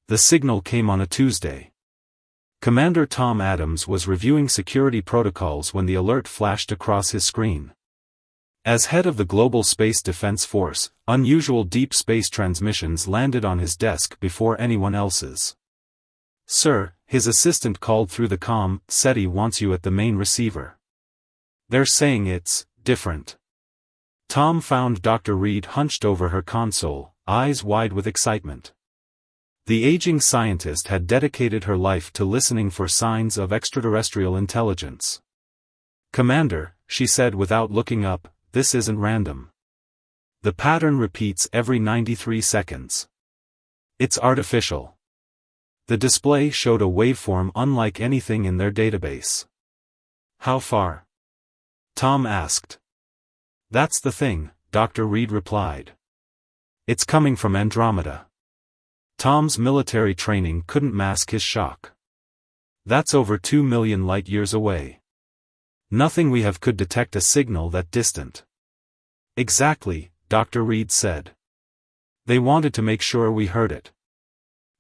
The signal came on a Tuesday. Commander Tom Adams was reviewing security protocols when the alert flashed across his screen. As head of the Global Space Defense Force, unusual deep space transmissions landed on his desk before anyone else's. "Sir," his assistant called through the comm, "SETI wants you at the main receiver. They're saying it's different." Tom found Dr. Reed hunched over her console, eyes wide with excitement. The aging scientist had dedicated her life to listening for signs of extraterrestrial intelligence. "Commander," she said without looking up, "this isn't random. The pattern repeats every 93 seconds. It's artificial." The display showed a waveform unlike anything in their database. "How far?" Tom asked. "That's the thing," Dr. Reed replied. "It's coming from Andromeda." Tom's military training couldn't mask his shock. "That's over 2 million light-years away. Nothing we have could detect a signal that distant." "Exactly," Dr. Reed said. "They wanted to make sure we heard it."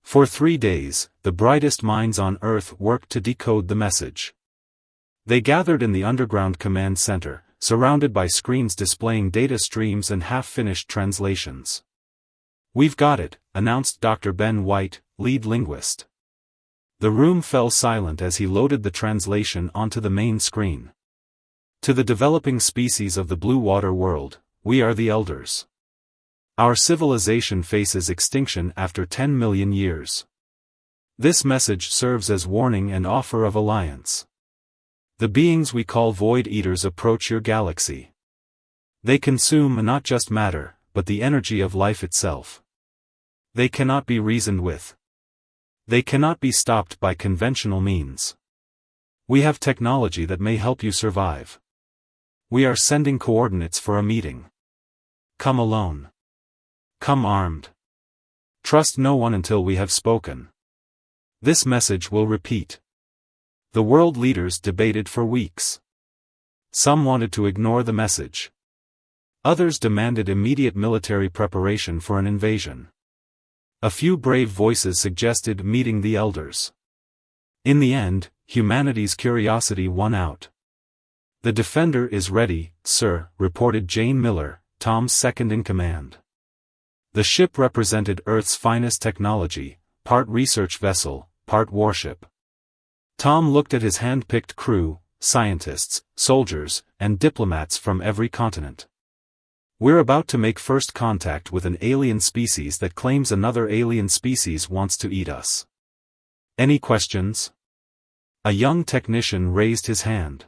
For 3 days, the brightest minds on Earth worked to decode the message. They gathered in the underground command center, surrounded by screens displaying data streams and half-finished translations. "We've got it," announced Dr. Ben White, lead linguist. The room fell silent as he loaded the translation onto the main screen. "To the developing species of the blue water world, we are the elders. Our civilization faces extinction after 10 million years. This message serves as warning and offer of alliance. The beings we call Void Eaters approach your galaxy. They consume not just matter, but the energy of life itself. They cannot be reasoned with. They cannot be stopped by conventional means. We have technology that may help you survive. We are sending coordinates for a meeting. Come alone. Come armed. Trust no one until we have spoken. This message will repeat." The world leaders debated for weeks. Some wanted to ignore the message. Others demanded immediate military preparation for an invasion. A few brave voices suggested meeting the elders. In the end, humanity's curiosity won out. "The Defender is ready, sir," reported Jane Miller, Tom's second-in-command. The ship represented Earth's finest technology, part research vessel, part warship. Tom looked at his hand-picked crew, scientists, soldiers, and diplomats from every continent. "We're about to make first contact with an alien species that claims another alien species wants to eat us. Any questions?" A young technician raised his hand.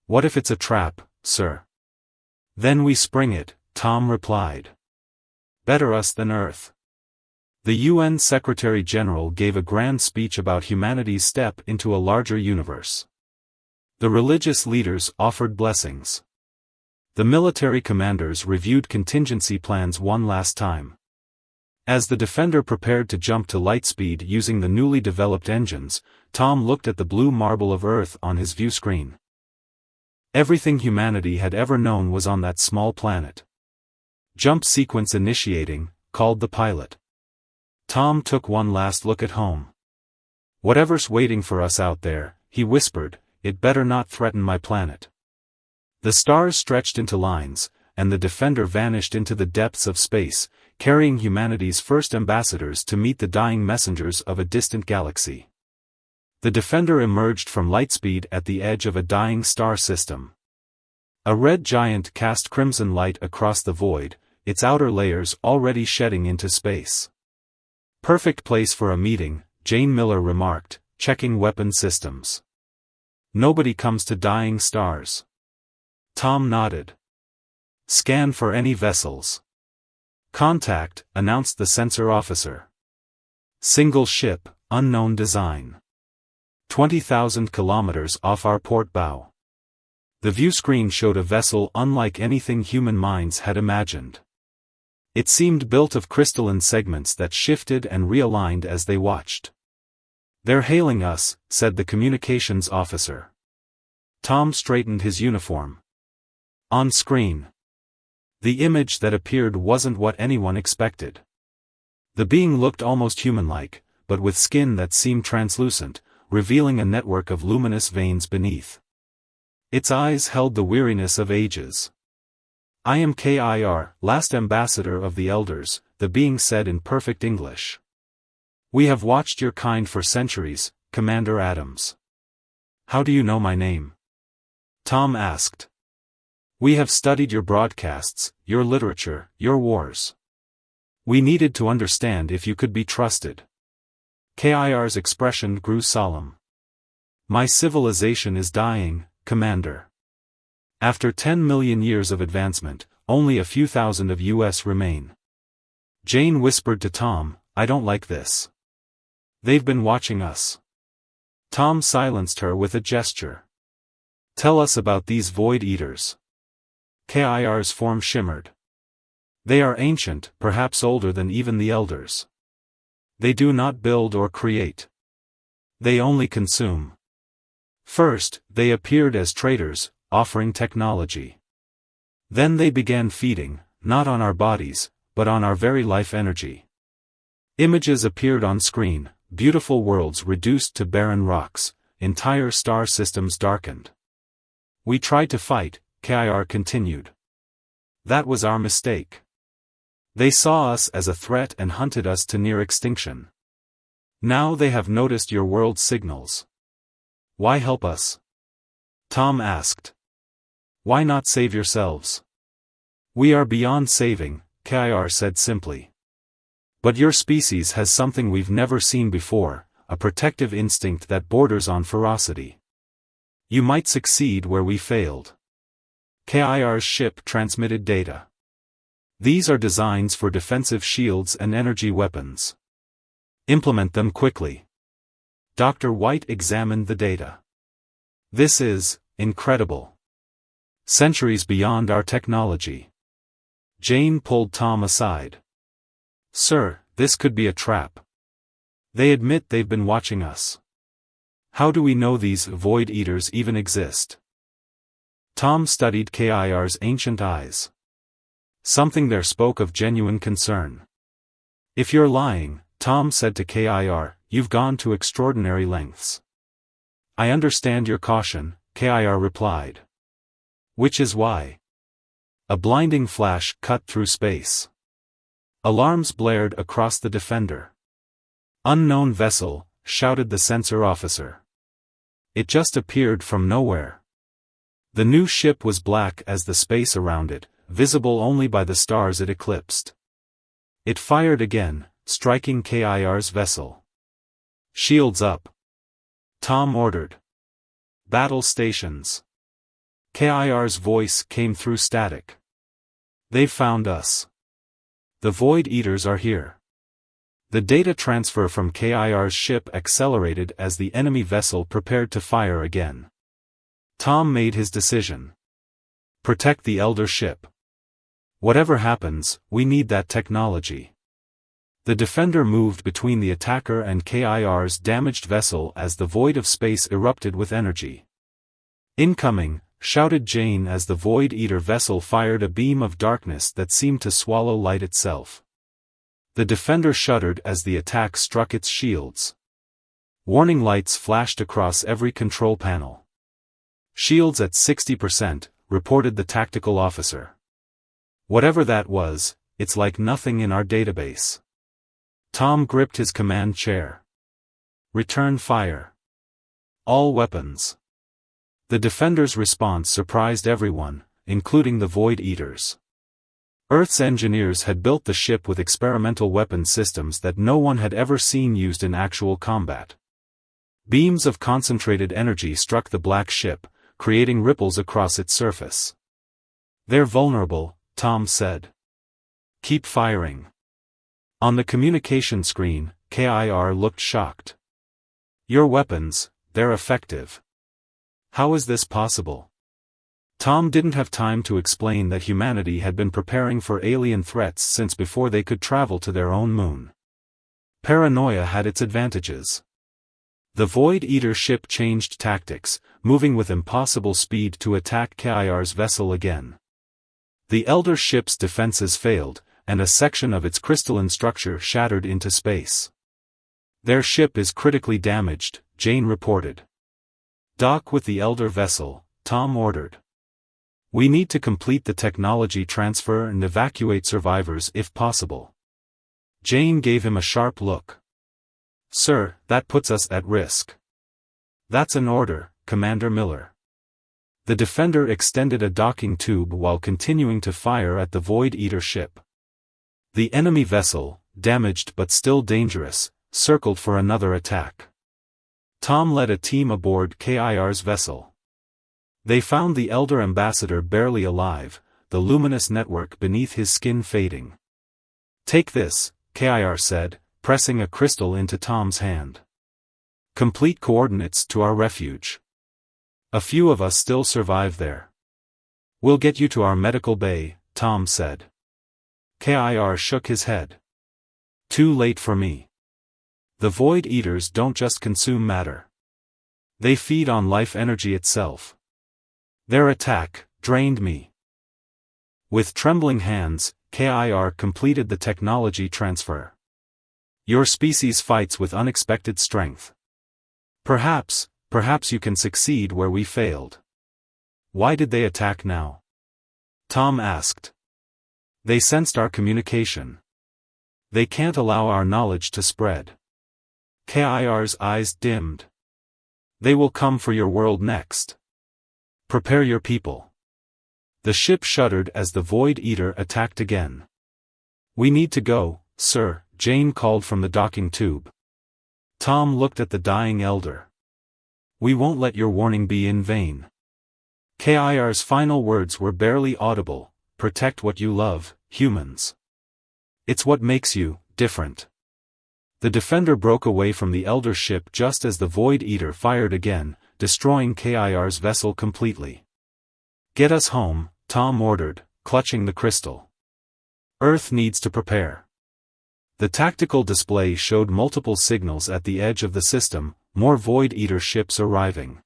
"What if it's a trap, sir?" "Then we spring it," Tom replied. "Better us than Earth." The UN Secretary-General gave a grand speech about humanity's step into a larger universe. The religious leaders offered blessings. The military commanders reviewed contingency plans one last time. As the Defender prepared to jump to light speed using the newly developed engines, Tom looked at the blue marble of Earth on his view screen. Everything humanity had ever known was on that small planet. "Jump sequence initiating," called the pilot. Tom took one last look at home. "Whatever's waiting for us out there," he whispered, "it better not threaten my planet." The stars stretched into lines, and the Defender vanished into the depths of space, carrying humanity's first ambassadors to meet the dying messengers of a distant galaxy. The Defender emerged from lightspeed at the edge of a dying star system. A red giant cast crimson light across the void, its outer layers already shedding into space. "Perfect place for a meeting," Jane Miller remarked, checking weapon systems. "Nobody comes to dying stars." Tom nodded. "Scan for any vessels." "Contact," announced the sensor officer. "Single ship, unknown design. 20,000 kilometers off our port bow." The view screen showed a vessel unlike anything human minds had imagined. It seemed built of crystalline segments that shifted and realigned as they watched. "They're hailing us," said the communications officer. Tom straightened his uniform. On screen, the image that appeared wasn't what anyone expected. The being looked almost human-like, but with skin that seemed translucent, revealing a network of luminous veins beneath. Its eyes held the weariness of ages. "I am Kir, last ambassador of the elders," the being said in perfect English. "We have watched your kind for centuries, Commander Adams." "How do you know my name?" Tom asked. "We have studied your broadcasts, your literature, your wars. We needed to understand if you could be trusted." Kir's expression grew solemn. "My civilization is dying, Commander. After 10 million years of advancement, only a few thousand of us remain." Jane whispered to Tom, "I don't like this. They've been watching us." Tom silenced her with a gesture. "Tell us about these Void Eaters." Kir's form shimmered. "They are ancient, perhaps older than even the elders. They do not build or create. They only consume. First, they appeared as traders, offering technology. Then they began feeding, not on our bodies, but on our very life energy. Images appeared on screen, beautiful worlds reduced to barren rocks, entire star systems darkened. We tried to fight," Kir continued. "That was our mistake. They saw us as a threat and hunted us to near extinction. Now they have noticed your world's signals. Why help us?" Tom asked. "Why not save yourselves?" "We are beyond saving," Kir said simply. "But your species has something we've never seen before, a protective instinct that borders on ferocity. You might succeed where we failed." Kir's ship transmitted data. "These are designs for defensive shields and energy weapons. Implement them quickly." Dr. White examined the data. "This is incredible. Centuries beyond our technology." Jane pulled Tom aside. "Sir, this could be a trap. They admit they've been watching us. How do we know these Void Eaters even exist?" Tom studied Kir's ancient eyes. Something there spoke of genuine concern. "If you're lying," Tom said to Kir, "you've gone to extraordinary lengths." "I understand your caution," Kir replied. "Which is why." A blinding flash cut through space. Alarms blared across the Defender. "Unknown vessel," shouted the sensor officer. It just appeared from nowhere. The new ship was black as the space around it, visible only by the stars it eclipsed. It fired again, striking Kir's vessel. "Shields up," Tom ordered. "Battle stations." Kir's voice came through static. "They've found us. The Void Eaters are here." The data transfer from Kir's ship accelerated as the enemy vessel prepared to fire again. Tom made his decision. "Protect the Elder ship. Whatever happens, we need that technology." The Defender moved between the attacker and Kir's damaged vessel as the void of space erupted with energy. "Incoming," shouted Jane as the Void Eater vessel fired a beam of darkness that seemed to swallow light itself. The Defender shuddered as the attack struck its shields. Warning lights flashed across every control panel. "Shields at 60%, reported the tactical officer. "Whatever that was, it's like nothing in our database." Tom gripped his command chair. "Return fire. All weapons." The Defender's response surprised everyone, including the Void Eaters. Earth's engineers had built the ship with experimental weapon systems that no one had ever seen used in actual combat. Beams of concentrated energy struck the black ship, creating ripples across its surface. "They're vulnerable," Tom said. "Keep firing." On the communication screen, Kir looked shocked. "Your weapons, they're effective. How is this possible?" Tom didn't have time to explain that humanity had been preparing for alien threats since before they could travel to their own moon. Paranoia had its advantages. The Void Eater ship changed tactics, moving with impossible speed to attack Kir's vessel again. The Elder ship's defenses failed, and a section of its crystalline structure shattered into space. Their ship is critically damaged, Jane reported. Dock with the Elder vessel, Tom ordered. We need to complete the technology transfer and evacuate survivors if possible. Jane gave him a sharp look. Sir, that puts us at risk. That's an order, Commander Miller. The Defender extended a docking tube while continuing to fire at the Void Eater ship. The enemy vessel, damaged but still dangerous, circled for another attack. Tom led a team aboard KIR's vessel. They found the Elder Ambassador barely alive, the luminous network beneath his skin fading. Take this, KIR said, pressing a crystal into Tom's hand. Complete coordinates to our refuge. A few of us still survive there. We'll get you to our medical bay, Tom said. KIR shook his head. Too late for me. The Void Eaters don't just consume matter. They feed on life energy itself. Their attack drained me. With trembling hands, KIR completed the technology transfer. Your species fights with unexpected strength. Perhaps you can succeed where we failed. Why did they attack now? Tom asked. They sensed our communication. They can't allow our knowledge to spread. KIR's eyes dimmed. They will come for your world next. Prepare your people. The ship shuddered as the Void Eater attacked again. We need to go, sir, Jane called from the docking tube. Tom looked at the dying Elder. We won't let your warning be in vain. KIR's final words were barely audible, protect what you love, humans. It's what makes you different. The Defender broke away from the Elder ship just as the Void Eater fired again, destroying KIR's vessel completely. Get us home, Tom ordered, clutching the crystal. Earth needs to prepare. The tactical display showed multiple signals at the edge of the system, more Void Eater ships arriving.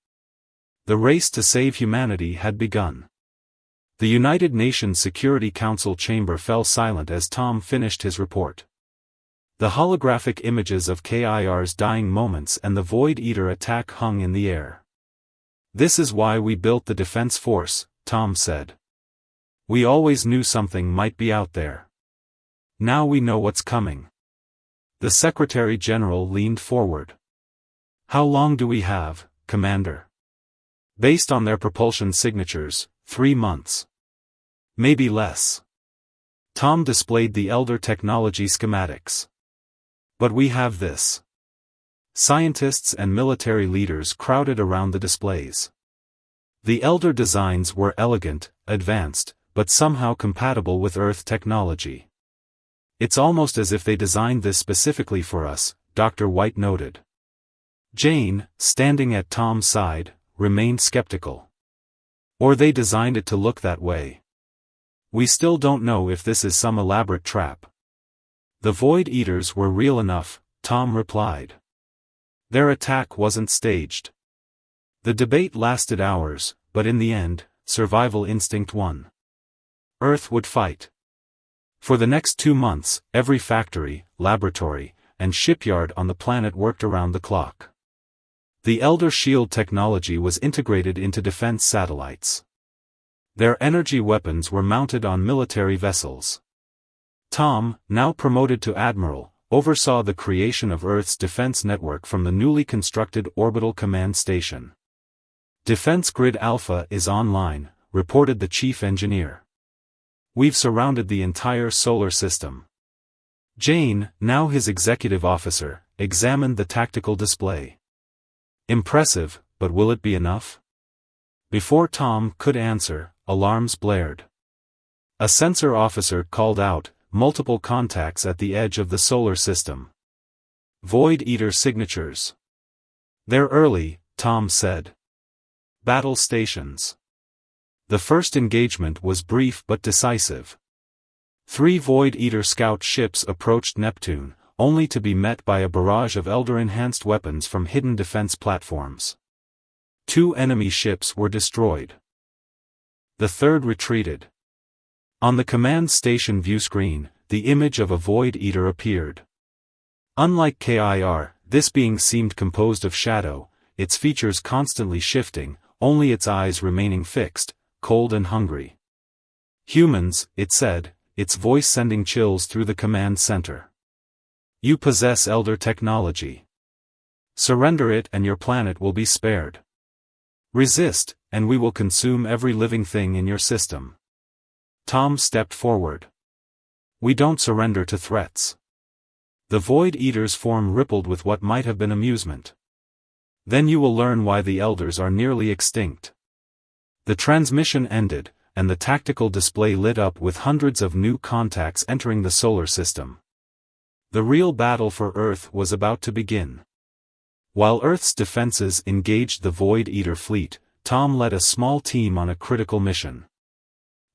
The race to save humanity had begun. The United Nations Security Council chamber fell silent as Tom finished his report. The holographic images of KIR's dying moments and the Void Eater attack hung in the air. This is why we built the Defense Force, Tom said. We always knew something might be out there. Now we know what's coming. The Secretary General leaned forward. How long do we have, Commander? Based on their propulsion signatures, 3 months. Maybe less. Tom displayed the Elder technology schematics. But we have this. Scientists and military leaders crowded around the displays. The Elder designs were elegant, advanced, but somehow compatible with Earth technology. It's almost as if they designed this specifically for us, Dr. White noted. Jane, standing at Tom's side, remained skeptical. Or they designed it to look that way. We still don't know if this is some elaborate trap. The Void Eaters were real enough, Tom replied. Their attack wasn't staged. The debate lasted hours, but in the end, survival instinct won. Earth would fight. For the next 2 months, every factory, laboratory, and shipyard on the planet worked around the clock. The Elder Shield technology was integrated into defense satellites. Their energy weapons were mounted on military vessels. Tom, now promoted to Admiral, oversaw the creation of Earth's defense network from the newly constructed Orbital Command Station. Defense Grid Alpha is online, reported the chief engineer. We've surrounded the entire solar system. Jane, now his executive officer, examined the tactical display. Impressive, but will it be enough? Before Tom could answer, alarms blared. A sensor officer called out, multiple contacts at the edge of the solar system. Void Eater signatures. They're early, Tom said. Battle stations. The first engagement was brief but decisive. 3 Void Eater scout ships approached Neptune, only to be met by a barrage of Elder-enhanced weapons from hidden defense platforms. 2 enemy ships were destroyed. The third retreated. On the command station view screen, the image of a Void Eater appeared. Unlike KIR, This being seemed composed of shadow, its features constantly shifting, only its eyes remaining fixed, cold and hungry. "Humans," it said, its voice sending chills through the command center. "You possess elder technology. Surrender it and your planet will be spared. Resist, and we will consume every living thing in your system." Tom stepped forward. "We don't surrender to threats." The Void Eater's form rippled with what might have been amusement. "Then you will learn why the elders are nearly extinct." The transmission ended, and the tactical display lit up with hundreds of new contacts entering the solar system. The real battle for Earth was about to begin. While Earth's defenses engaged the Void Eater fleet, Tom led a small team on a critical mission.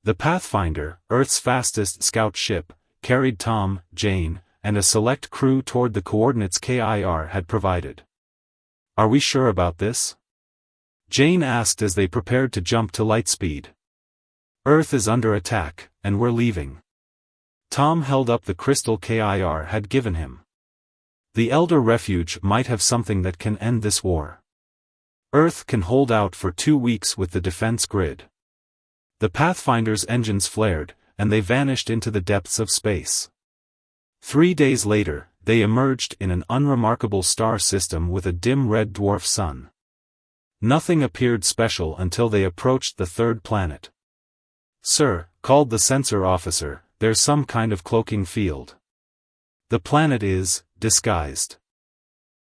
The Pathfinder, Earth's fastest scout ship, carried Tom, Jane, and a select crew toward the coordinates KIR had provided. "Are we sure about this?" Jane asked as they prepared to jump to lightspeed. "Earth is under attack, and we're leaving." Tom held up the crystal KIR had given him. "The Elder Refuge might have something that can end this war. Earth can hold out for 2 weeks with the defense grid." The Pathfinder's engines flared, and they vanished into the depths of space. 3 days later, they emerged in an unremarkable star system with a dim red dwarf sun. Nothing appeared special until they approached the third planet. "Sir," called the sensor officer, "there's some kind of cloaking field. The planet is disguised."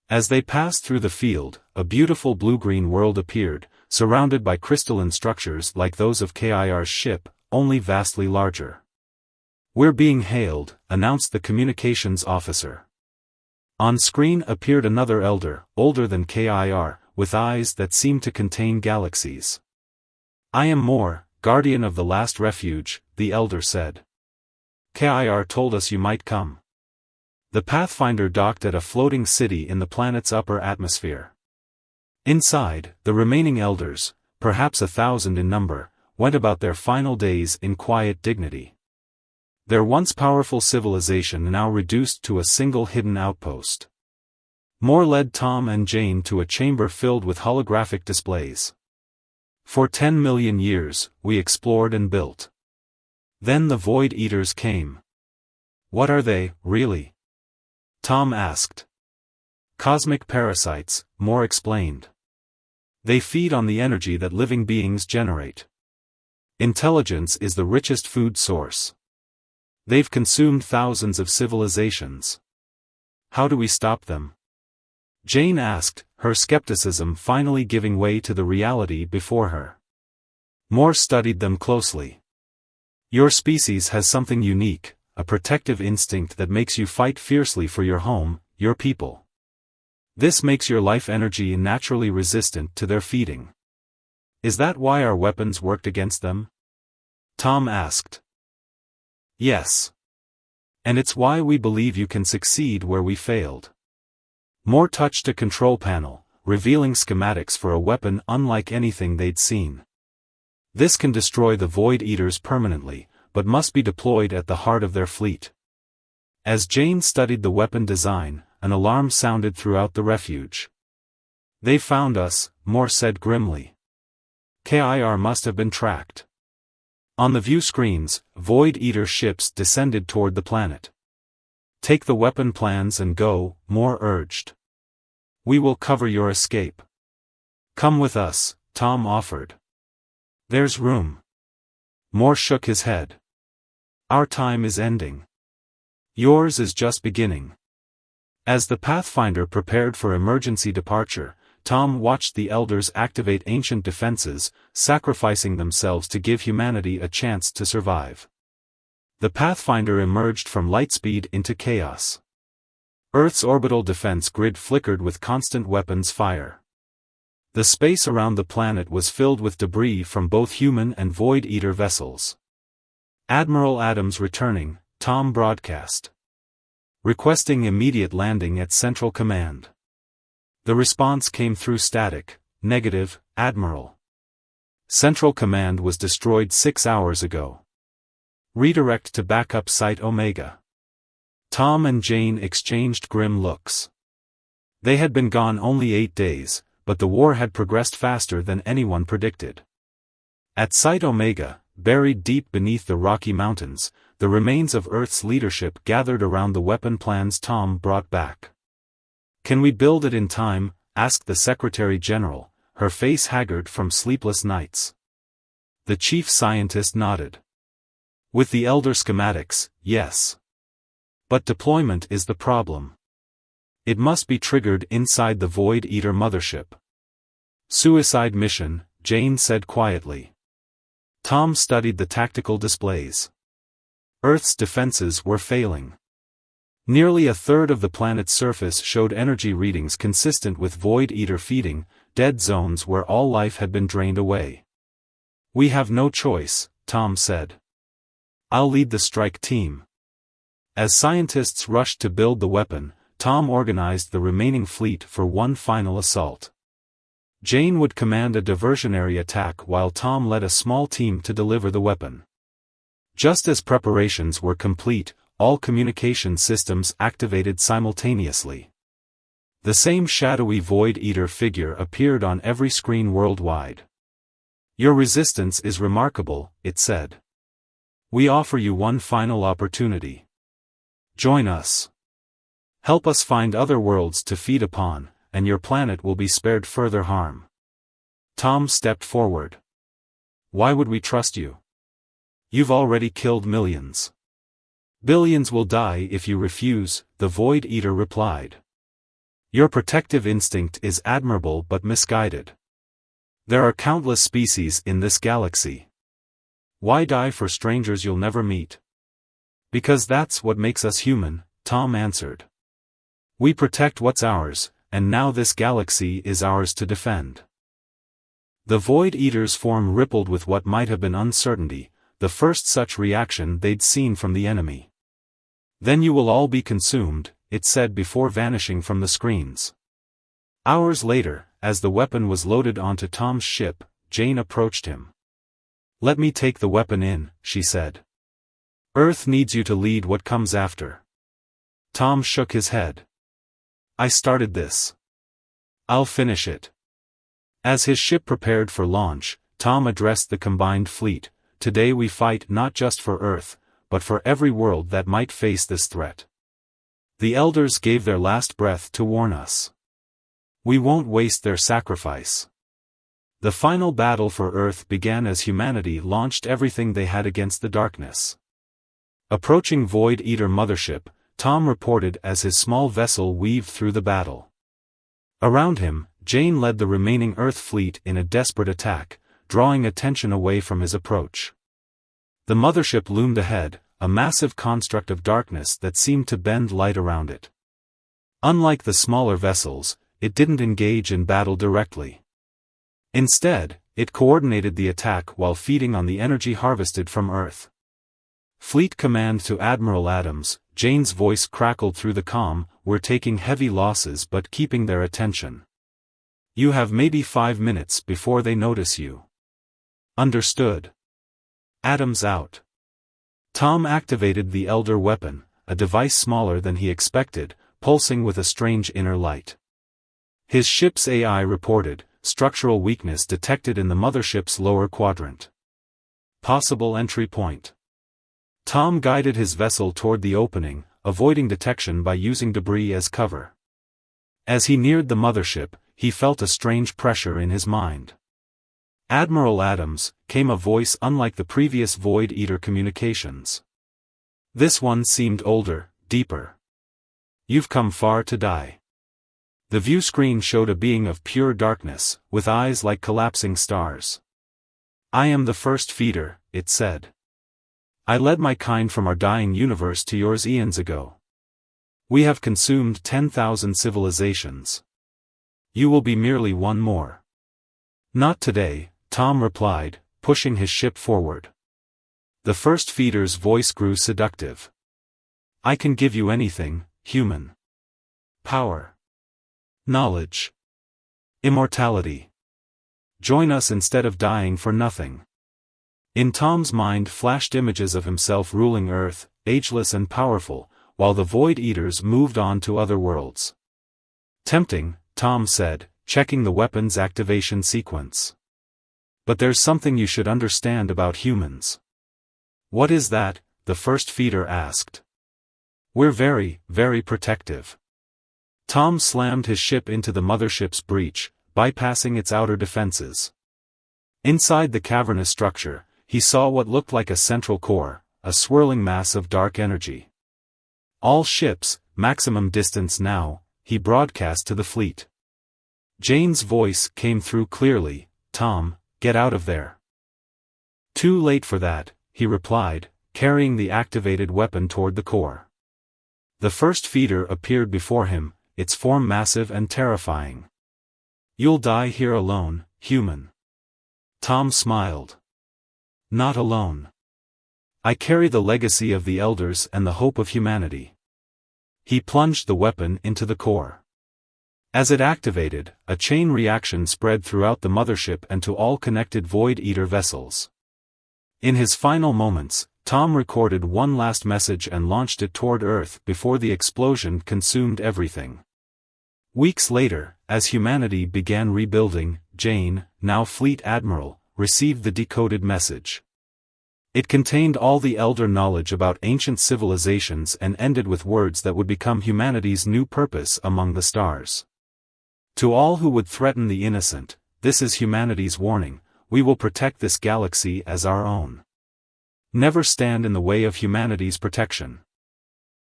As they passed through the field, a beautiful blue-green world appeared, surrounded by crystalline structures like those of KIR's ship, only vastly larger. "We're being hailed," announced the communications officer. On screen appeared another elder, older than KIR, with eyes that seemed to contain galaxies. "I am Moore, guardian of the last refuge," the elder said. "KIR told us you might come." The Pathfinder docked at a floating city in the planet's upper atmosphere. Inside, the remaining elders, perhaps 1,000 in number, went about their final days in quiet dignity. Their once powerful civilization now reduced to a single hidden outpost. Moore led Tom and Jane to a chamber filled with holographic displays. "For 10 million years, we explored and built. Then the Void Eaters came." "What are they, really?" Tom asked. "Cosmic parasites," Moore explained. "They feed on the energy that living beings generate. Intelligence is the richest food source. They've consumed thousands of civilizations. How do we stop them?" Jane asked, her skepticism finally giving way to the reality before her. Moore studied them closely. "Your species has something unique, a protective instinct that makes you fight fiercely for your home, your people. This makes your life energy naturally resistant to their feeding. Is that why our weapons worked against them?" Tom asked. "Yes. And it's why we believe you can succeed where we failed." Moore touched a control panel, revealing schematics for a weapon unlike anything they'd seen. "This can destroy the Void Eaters permanently, but must be deployed at the heart of their fleet." As Jane studied the weapon design, an alarm sounded throughout the refuge. "They found us," Moore said grimly. "KIR must have been tracked." On the view screens, Void Eater ships descended toward the planet. "Take the weapon plans and go," Moore urged. "We will cover your escape." "Come with us," Tom offered. "There's room." Moore shook his head. "Our time is ending. Yours is just beginning." As the Pathfinder prepared for emergency departure, Tom watched the elders activate ancient defenses, sacrificing themselves to give humanity a chance to survive. The Pathfinder emerged from lightspeed into chaos. Earth's orbital defense grid flickered with constant weapons fire. The space around the planet was filled with debris from both human and Void Eater vessels. "Admiral Adams returning," Tom broadcast. "Requesting immediate landing at Central Command." The response came through static: "Negative, Admiral. Central Command was destroyed 6 hours ago. Redirect to backup site Omega." Tom and Jane exchanged grim looks. They had been gone only 8 days, but the war had progressed faster than anyone predicted. At Site Omega, buried deep beneath the Rocky Mountains, the remains of Earth's leadership gathered around the weapon plans Tom brought back. "Can we build it in time?" asked the Secretary General, her face haggard from sleepless nights. The chief scientist nodded. "With the elder schematics, yes. But deployment is the problem. It must be triggered inside the Void Eater mothership." "Suicide mission," Jane said quietly. Tom studied the tactical displays. Earth's defenses were failing. Nearly a third of the planet's surface showed energy readings consistent with Void Eater feeding, dead zones where all life had been drained away. "We have no choice," Tom said. "I'll lead the strike team." As scientists rushed to build the weapon, Tom organized the remaining fleet for one final assault. Jane would command a diversionary attack while Tom led a small team to deliver the weapon. Just as preparations were complete, all communication systems activated simultaneously. The same shadowy Void Eater figure appeared on every screen worldwide. "Your resistance is remarkable," it said. "We offer you one final opportunity. Join us. Help us find other worlds to feed upon, and your planet will be spared further harm." Tom stepped forward. "Why would we trust you? You've already killed millions. Billions will die if you refuse," the Void Eater replied. "Your protective instinct is admirable but misguided. There are countless species in this galaxy. Why die for strangers you'll never meet?" "Because that's what makes us human," Tom answered. "We protect what's ours, and now this galaxy is ours to defend." The Void Eater's form rippled with what might have been uncertainty, the first such reaction they'd seen from the enemy. "Then you will all be consumed," it said before vanishing from the screens. Hours later, as the weapon was loaded onto Tom's ship, Jane approached him. "Let me take the weapon in," she said. "Earth needs you to lead what comes after." Tom shook his head. "I started this. I'll finish it." As his ship prepared for launch, Tom addressed the combined fleet. "Today we fight not just for Earth, but for every world that might face this threat. The Elders gave their last breath to warn us. We won't waste their sacrifice." The final battle for Earth began as humanity launched everything they had against the darkness. Approaching Void Eater mothership, Tom reported as his small vessel weaved through the battle. Around him, Jane led the remaining Earth fleet in a desperate attack, drawing attention away from his approach. The mothership loomed ahead, a massive construct of darkness that seemed to bend light around it. Unlike the smaller vessels, it didn't engage in battle directly. Instead, it coordinated the attack while feeding on the energy harvested from Earth. "Fleet Command to Admiral Adams," Jane's voice crackled through the comm, "we're taking heavy losses but keeping their attention. You have maybe 5 minutes before they notice you." "Understood." Adams out. Tom activated the Elder weapon, a device smaller than he expected, pulsing with a strange inner light. His ship's AI reported, structural weakness detected in the mothership's lower quadrant. Possible entry point. Tom guided his vessel toward the opening, avoiding detection by using debris as cover. As he neared the mothership, he felt a strange pressure in his mind. "Admiral Adams," came a voice unlike the previous Void Eater communications. This one seemed older, deeper. "You've come far to die." The view screen showed a being of pure darkness, with eyes like collapsing stars. "I am the first feeder," it said. "I led my kind from our dying universe to yours eons ago. We have consumed 10,000 civilizations. You will be merely one more." "Not today," Tom replied, pushing his ship forward. The first feeder's voice grew seductive. "I can give you anything, human. Power. Knowledge. Immortality. Join us instead of dying for nothing." In Tom's mind flashed images of himself ruling Earth, ageless and powerful, while the Void Eaters moved on to other worlds. Tempting, Tom said, checking the weapon's activation sequence. But there's something you should understand about humans. What is that? The first feeder asked. We're very, very protective. Tom slammed his ship into the mothership's breach, bypassing its outer defenses. Inside the cavernous structure, he saw what looked like a central core, a swirling mass of dark energy. All ships, maximum distance now, he broadcast to the fleet. Jane's voice came through clearly, Tom, get out of there. Too late for that, he replied, carrying the activated weapon toward the core. The first feeder appeared before him, its form massive and terrifying. You'll die here alone, human. Tom smiled. Not alone. I carry the legacy of the elders and the hope of humanity. He plunged the weapon into the core. As it activated, a chain reaction spread throughout the mothership and to all connected Void Eater vessels. In his final moments, Tom recorded one last message and launched it toward Earth before the explosion consumed everything. Weeks later, as humanity began rebuilding, Jane, now Fleet Admiral, received the decoded message. It contained all the elder knowledge about ancient civilizations and ended with words that would become humanity's new purpose among the stars. To all who would threaten the innocent, this is humanity's warning: we will protect this galaxy as our own. Never stand in the way of humanity's protection.